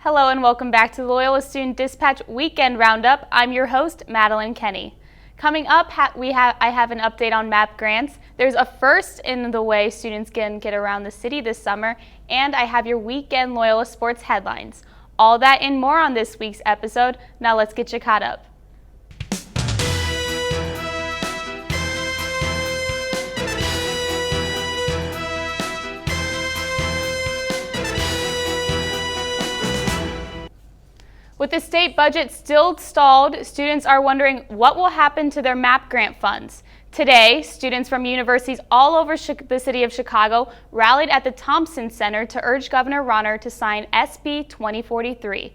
Hello and welcome back to the Loyola Student Dispatch Weekend Roundup. I'm your host, Madeline Kenney. Coming up, I have an update on MAP grants. There's a first in the way students can get around the city this summer, and I have your weekend Loyola sports headlines. All that and more on this week's episode. Now let's get you caught up. With the state budget still stalled, students are wondering what will happen to their MAP grant funds. Today, students from universities all over the city of Chicago rallied at the Thompson Center to urge Governor Rauner to sign SB 2043.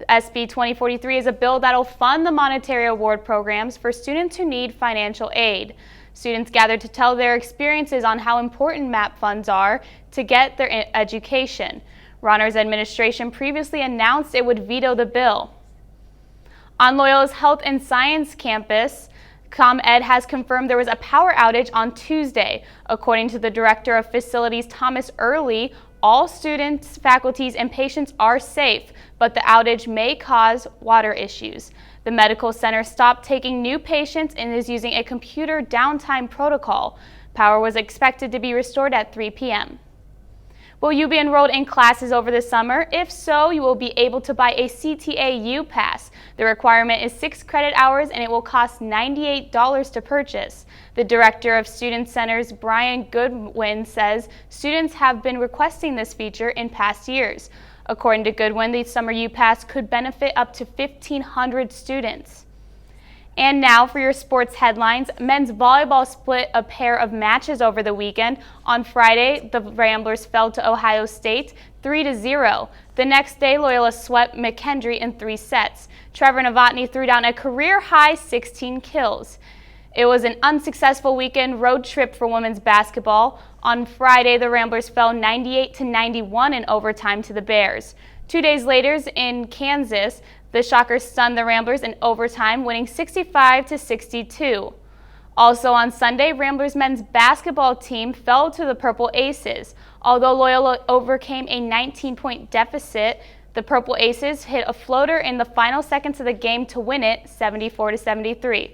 SB 2043 is a bill that will fund the monetary award programs for students who need financial aid. Students gathered to tell their experiences on how important MAP funds are to get their education. Rauner's administration previously announced it would veto the bill. On Loyola's Health and Science campus, ComEd has confirmed there was a power outage on Tuesday. According to the Director of Facilities, Thomas Early, all students, faculties, and patients are safe, but the outage may cause water issues. The medical center stopped taking new patients and is using a computer downtime protocol. Power was expected to be restored at 3 p.m. Will you be enrolled in classes over the summer? If so, you will be able to buy a CTA U-Pass. The requirement is 6 credit hours and it will cost $98 to purchase. The Director of Student Centers, Brian Goodwin, says students have been requesting this feature in past years. According to Goodwin, the summer U-Pass could benefit up to 1,500 students. And now for your sports headlines. Men's volleyball split a pair of matches over the weekend. On Friday, the Ramblers fell to Ohio State 3-0. The next day, Loyola swept McKendree in 3 sets. Trevor Novotny threw down a career-high 16 kills. It was an unsuccessful weekend road trip for women's basketball. On Friday, the Ramblers fell 98-91 in overtime to the Bears. 2 days later, in Kansas, the Shockers stunned the Ramblers in overtime, winning 65-62. Also on Sunday, Ramblers men's basketball team fell to the Purple Aces. Although Loyola overcame a 19-point deficit, the Purple Aces hit a floater in the final seconds of the game to win it 74-73.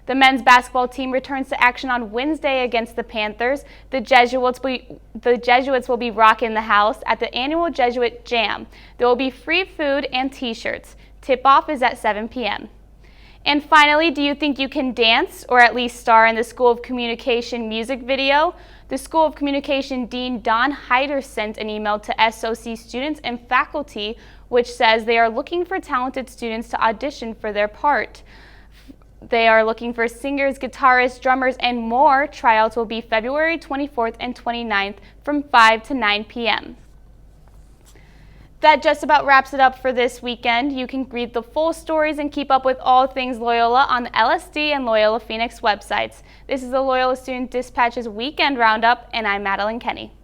The men's basketball team returns to action on Wednesday against the Panthers. The Jesuits will be rocking the house at the annual Jesuit Jam. There will be free food and t-shirts. Tip-off is at 7 p.m. And finally, do you think you can dance or at least star in the School of Communication music video? The School of Communication Dean Don Hyder sent an email to SOC students and faculty which says they are looking for talented students to audition for their part. They are looking for singers, guitarists, drummers, and more. Tryouts will be February 24th and 29th from 5 to 9 p.m. That just about wraps it up for this weekend. You can read the full stories and keep up with all things Loyola on the LSD and Loyola Phoenix websites. This is the Loyola Student Dispatch's Weekend Roundup, and I'm Madeline Kenney.